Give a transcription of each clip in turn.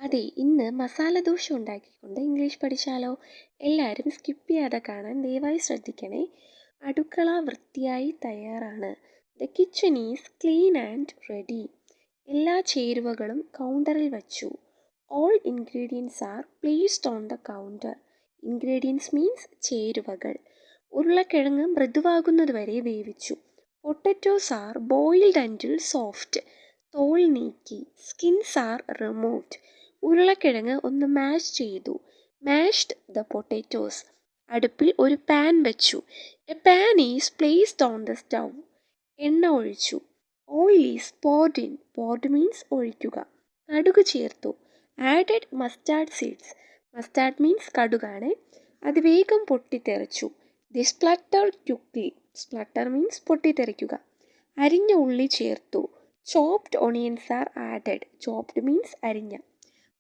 അതെ, ഇന്ന് മസാല ദോശ ഉണ്ടാക്കിക്കൊണ്ട് ഇംഗ്ലീഷ് പഠിച്ചാലോ? എല്ലാവരും സ്കിപ്പ് ചെയ്യാതെ കാണാൻ ദയവായി ശ്രദ്ധിക്കണേ. അടുക്കള വൃത്തിയായി തയ്യാറാണ്. The kitchen is clean and ready. എല്ലാ ചേരുവകളും കൗണ്ടറിൽ വച്ചു. All ingredients are placed on the counter. Ingredients means ചേരുവകൾ. ഉരുളക്കിഴങ്ങ് മൃദുവാകുന്നതുവരെ വേവിച്ചു. Potatoes are boiled until soft. തോൽ നീക്കി. Skins are removed. ഉരുളക്കിഴങ്ങ് ഒന്ന് മാഷ് ചെയ്തു. Mashed the potatoes. അടുപ്പിൽ ഒരു പാൻ വെച്ചു. A pan is placed on the stove. എണ്ണ ഒഴിച്ചു. Oil is poured in. poured means ഒഴിക്കുക. കടുക് ചേർത്തു. Added mustard seeds. Mustard means കടുകാണ്. അത് വേഗം പൊട്ടിത്തെറിച്ചു. The splatter quickly. Splatter means പൊട്ടിത്തെറിക്കുക. അരിഞ്ഞ ഉള്ളി ചേർത്തു. Chopped onions are added. Chopped means അരിഞ്ഞ.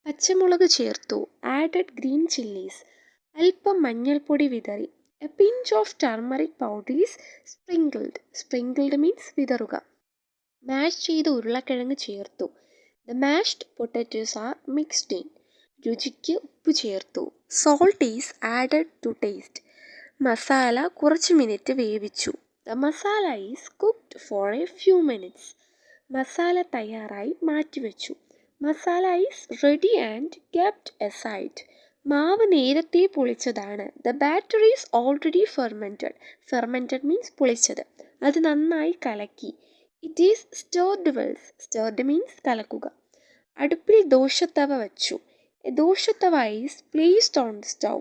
പച്ചമുളക് ചേർത്തു. Added green chillies. അല്പം മഞ്ഞൾപ്പൊടി വിതറി. A pinch of turmeric powder is sprinkled. Sprinkled means വിതറുക. മാഷ് ചെയ്ത ഉരുളക്കിഴങ്ങ് ചേർത്തു. The mashed potatoes are mixed in. രുചിക്ക് ഉപ്പ് ചേർത്തു. Salt is added to taste. Masala കുറച്ച് മിനിറ്റ് വേവിച്ചു. The masala is cooked for a few minutes. Masala തയ്യാറായി മാറ്റിവെച്ചു. Masala is ready and kept aside. മാവ് നേരത്തെ പുളിച്ചതാണ്. The batter is already fermented. Fermented means പുളിച്ചത്. അത് നന്നായി കലക്കി. It is stirred Wells. Stirred means കലക്കുക. അടുപ്പിൽ ദോശത്തവ വച്ചു. A ദോശത്തവ is placed on the stove.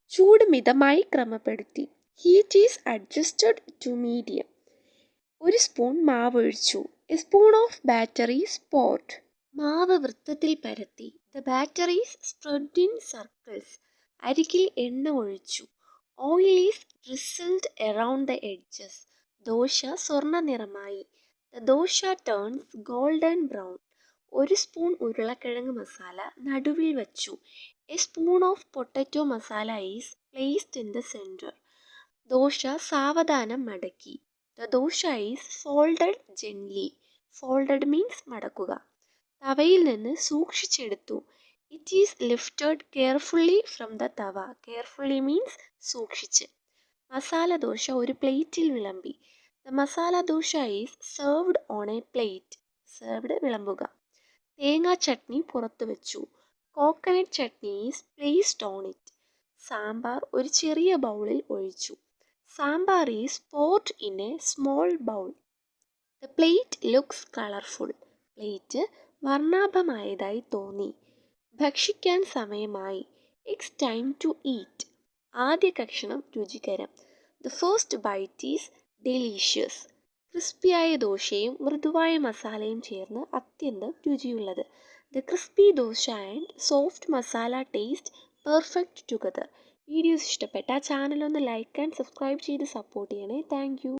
ചൂട് മിതമായി ക്രമപ്പെടുത്തി. Heat is adjusted to medium. ഒരു സ്പൂൺ മാവ് ഒഴിച്ചു. A spoon of batter is poured. മാവ് വൃത്തത്തിൽ പരത്തി. The batter is spread in circles. അരികിൽ എണ്ണ ഒഴിച്ചു. Oil is drizzled around the edges. Dosa സ്വർണ്ണ നിറമായി. The dosa turns golden brown. ഒരു സ്പൂൺ ഉരുളക്കിഴങ്ങ് മസാല നടുവിൽ വച്ചു. A spoon of potato masala is placed in the centre. Dosa സാവധാനം മടക്കി. The dosa is folded gently. Folded means മടക്കുക. തവയിൽ നിന്ന് സൂക്ഷിച്ചെടുത്തു. It is lifted carefully from the tawa. Carefully means സൂക്ഷിച്ച്. മസാല ദോശ ഒരു പ്ലേറ്റിൽ വിളമ്പി. The masala dosa is served on a plate. Served വിളമ്പുക. തേങ്ങാ ചട്നി പുറത്തു വെച്ചു. Coconut chutney is placed on it. Sambar ഒരു ചെറിയ ബൗളിൽ ഒഴിച്ചു. Sambar is poured in a small bowl. The plate looks colourful. Plate വർണ്ണാഭമായതായി തോന്നി. ഭക്ഷിക്കാൻ സമയമായി. It's time to eat. ആദ്യ കഷണം രുചികരം. The first bite is delicious. ക്രിസ്പിയായ ദോശയും മൃദുവായ മസാലയും ചേർന്ന് അത്യന്തം രുചിയുള്ളത്. The crispy dosa and soft masala taste perfect together. Videos ഇഷ്ടപ്പെട്ട ചാനൽ ഒന്ന് ലൈക്ക് ആൻഡ് സബ്സ്ക്രൈബ് ചെയ്ത് സപ്പോർട്ട് ചെയ്യണേ. Thank U.